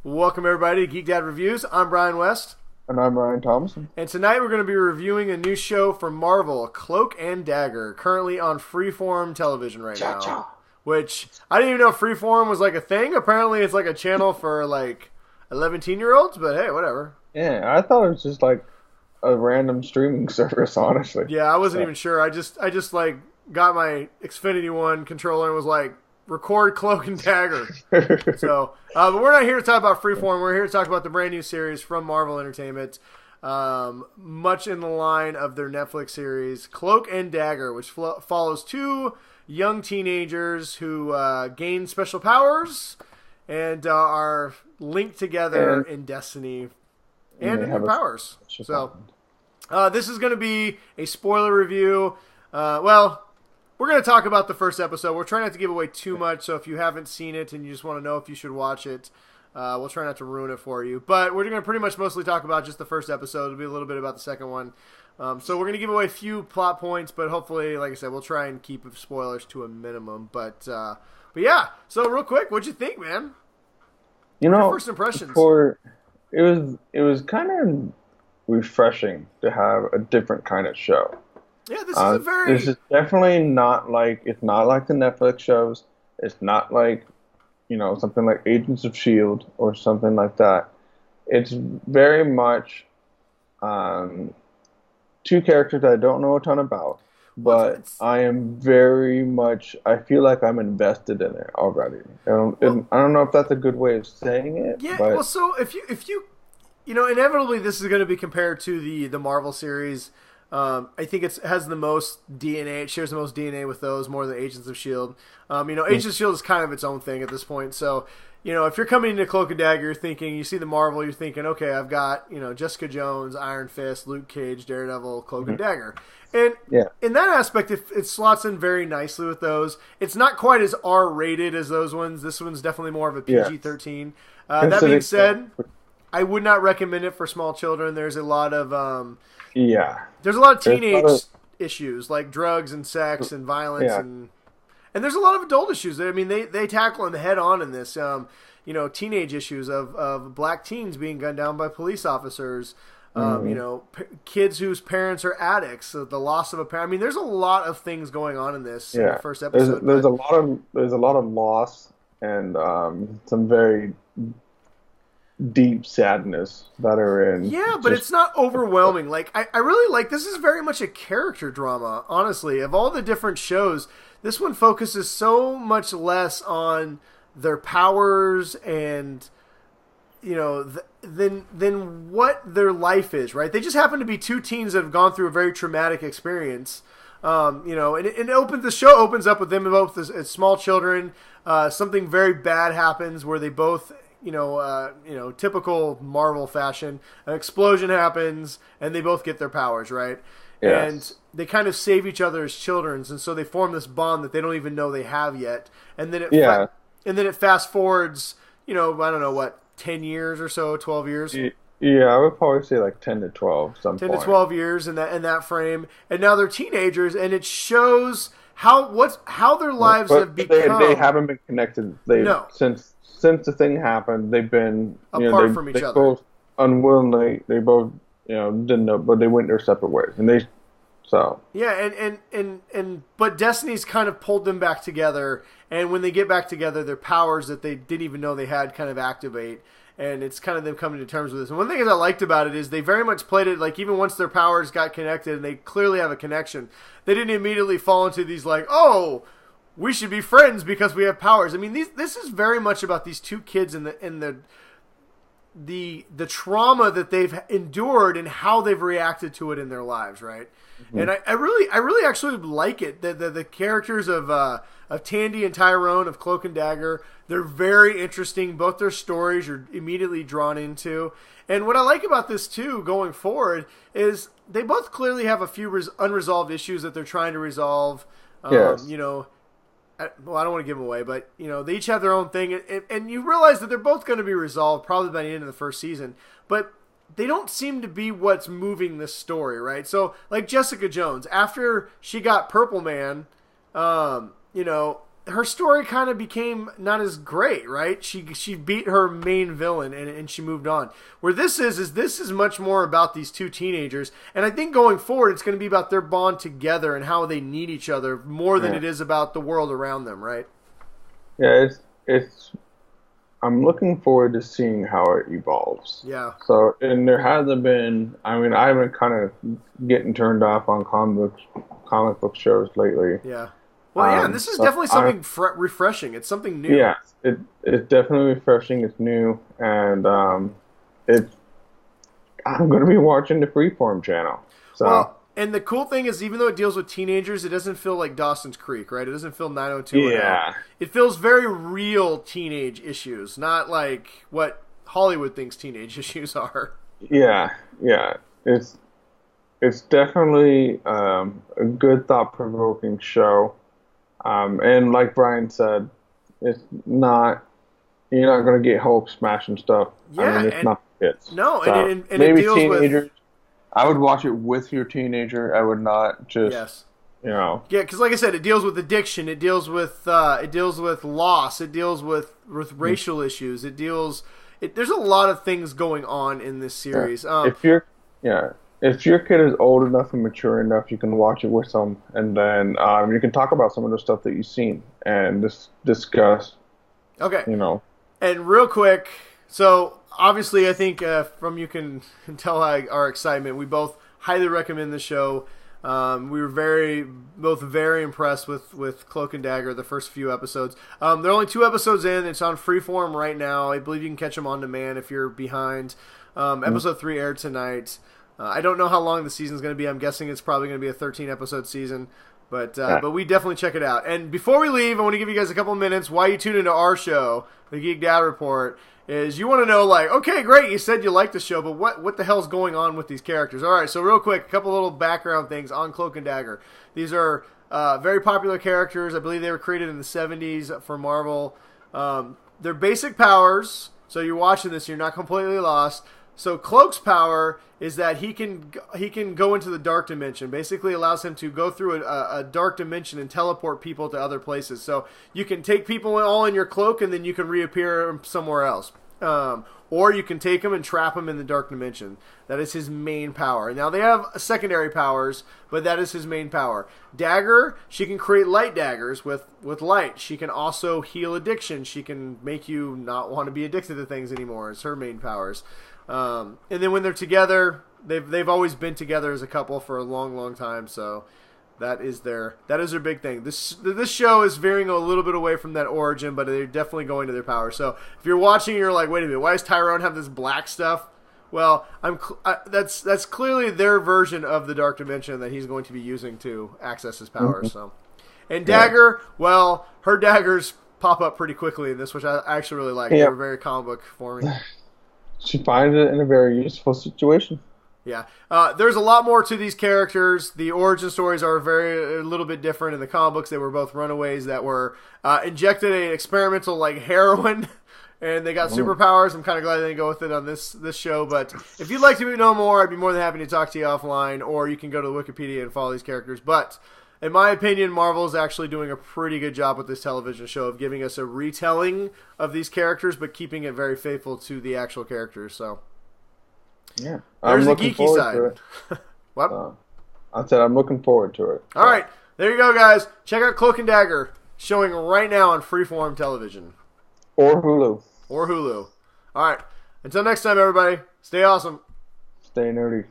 Welcome everybody to Geek Dad Reviews. I'm Brian West. And I'm Ryan Thompson. And tonight we're going to be reviewing a new show from Marvel, Cloak and Dagger, currently on Freeform television right now. Which, I didn't even know Freeform was like a thing. Apparently it's like a channel for like 11-year-olds, but hey, whatever. Yeah, I thought it was just like a random streaming service, honestly. Yeah, I wasn't even sure. I just like got my Xfinity One controller and was like, record Cloak and Dagger. But we're not here to talk about Freeform. We're here to talk about the brand new series from Marvel Entertainment, much in the line of their Netflix series, Cloak and Dagger, which follows two young teenagers who gain special powers and are linked together in destiny and in their powers. So this is going to be a spoiler review. We're going to talk about the first episode. We're trying not to give away too much, so if you haven't seen it and you just want to know if you should watch it, we'll try not to ruin it for you. But we're going to pretty much mostly talk about just the first episode. It'll be a little bit about the second one. So we're going to give away a few plot points, but hopefully, like I said, we'll try and keep spoilers to a minimum. But yeah, so real quick, what'd you think, man? Your first impressions. It was kind of refreshing to have a different kind of show. Yeah, this is definitely not like the Netflix shows. It's not like, something like Agents of S.H.I.E.L.D. or something like that. It's very much two characters that I don't know a ton about, but I feel like I'm invested in it already. I don't know if that's a good way of saying it. Yeah, but... so if you inevitably this is going to be compared to the Marvel series. I think it has the most DNA. It shares the most DNA with those more than Agents of S.H.I.E.L.D. Agents of S.H.I.E.L.D. is kind of its own thing at this point. So, if you're coming into Cloak and Dagger, you see the Marvel, you're thinking, okay, I've got, Jessica Jones, Iron Fist, Luke Cage, Daredevil, Cloak and Dagger. And in that aspect, it slots in very nicely with those. It's not quite as R-rated as those ones. This one's definitely more of a PG-13. That being said, I would not recommend it for small children. There's a lot of... there's a lot of teenage issues like drugs and sex and violence and there's a lot of adult issues. I mean, they tackle them head on in this. Teenage issues of black teens being gunned down by police officers. Kids whose parents are addicts. So the loss of a parent. I mean, there's a lot of things going on in this in the first episode. There's a lot of loss and some very deep sadness that are in. Yeah, but it's not overwhelming. Like I really like this is very much a character drama, honestly. Of all the different shows, this one focuses so much less on their powers and than what their life is, right? They just happen to be two teens that have gone through a very traumatic experience. And the show opens up with them both as small children. Something very bad happens where they both typical Marvel fashion, an explosion happens and they both get their powers, right? Yes. And they kind of save each other as children, and so they form this bond that they don't even know they have yet. And then it fast forwards, I don't know what, 10 years or so, 12 years. Yeah, I would probably say like 10 to 12 to 12 years in that frame. And now they're teenagers, and it shows how their lives have become. They haven't been connected. Since the thing happened, they've been apart from each other. Both unwillingly, they both didn't know, but they went their separate ways, but Destiny's kind of pulled them back together, and when they get back together, their powers that they didn't even know they had kind of activate, and it's kind of them coming to terms with this. And one thing that I liked about it is they very much played it like even once their powers got connected, and they clearly have a connection, they didn't immediately fall into these like, oh, we should be friends because we have powers. I mean, this is very much about these two kids and the trauma that they've endured and how they've reacted to it in their lives, right? Mm-hmm. And I really actually like it. The characters of Tandy and Tyrone of Cloak and Dagger, they're very interesting. Both their stories you're immediately drawn into. And what I like about this too, going forward, is they both clearly have a few unresolved issues that they're trying to resolve. Yes. Well, I don't want to give them away, but they each have their own thing, and you realize that they're both going to be resolved probably by the end of the first season. But they don't seem to be what's moving this story, right? So, like Jessica Jones, after she got Purple Man, her story kind of became not as great, right? She beat her main villain and she moved on. Where this is much more about these two teenagers, and I think going forward it's going to be about their bond together and how they need each other more than it is about the world around them, right? Yeah, it's. I'm looking forward to seeing how it evolves. Yeah. So, and there hasn't been. I mean, I've been kind of getting turned off on comic book shows lately. Yeah. Well, yeah, and this is definitely something refreshing. It's something new. Yeah, it's definitely refreshing. It's new, and I'm going to be watching the Freeform channel. So. Well, and the cool thing is, even though it deals with teenagers, it doesn't feel like Dawson's Creek, right? It doesn't feel 90210. Yeah. It feels very real teenage issues, not like what Hollywood thinks teenage issues are. Yeah. It's definitely a good, thought-provoking show. And like Brian said, it's not. You're not going to get Hulk smashing stuff. Yeah, I mean, it's not kids. No, so and maybe it deals teenagers. with. I would watch it with your teenager. I would not just. Yes. You know. Yeah, because like I said, it deals with addiction. It deals with loss. It deals with racial issues. There's a lot of things going on in this series. If your kid is old enough and mature enough, you can watch it with them, and then you can talk about some of the stuff that you've seen and discuss. Okay. You know. And real quick, so obviously, I think from you can tell our excitement. We both highly recommend the show. We were both very impressed with Cloak and Dagger, the first few episodes. There are only 2 episodes in. It's on Freeform right now. I believe you can catch them on demand if you're behind. Episode 3 aired tonight. I don't know how long the season's going to be. I'm guessing it's probably going to be a 13-episode season. But we definitely check it out. And before we leave, I want to give you guys a couple of minutes why you tune into our show, the Geek Dad Report, is you want to know, like, okay, great, you said you liked the show, but what the hell's going on with these characters? All right, so real quick, a couple little background things on Cloak and Dagger. These are very popular characters. I believe they were created in the 70s for Marvel. Their basic powers, so you're watching this, you're not completely lost. So Cloak's power is that he can go into the dark dimension. Basically allows him to go through a dark dimension and teleport people to other places. So you can take people all in your cloak and then you can reappear somewhere else. Or you can take them and trap them in the dark dimension. That is his main power. Now they have secondary powers, but that is his main power. Dagger, she can create light daggers with light. She can also heal addiction. She can make you not want to be addicted to things anymore. It's her main powers. And then when they're together, they've always been together as a couple for a long, long time. So that is their big thing. This show is veering a little bit away from that origin, but they're definitely going to their power. So if you're watching, and you're like, wait a minute, why does Tyrone have this black stuff? Well, that's clearly their version of the dark dimension that he's going to be using to access his powers. Mm-hmm. So, and Dagger, well, her daggers pop up pretty quickly in this, which I actually really like. They were very comic book for me. She finds it in a very useful situation. Yeah. There's a lot more to these characters. The origin stories are a little bit different. In the comic books, they were both runaways that were injected an experimental like heroin, and they got superpowers. I'm kind of glad they didn't go with it on this show. But if you'd like to know more, I'd be more than happy to talk to you offline, or you can go to Wikipedia and follow these characters. But in my opinion, Marvel is actually doing a pretty good job with this television show of giving us a retelling of these characters, but keeping it very faithful to the actual characters. So, yeah, there's the geeky side. What? I said I'm looking forward to it. All right, there you go, guys. Check out Cloak and Dagger, showing right now on Freeform Television. Or Hulu. All right, until next time, everybody, stay awesome. Stay nerdy.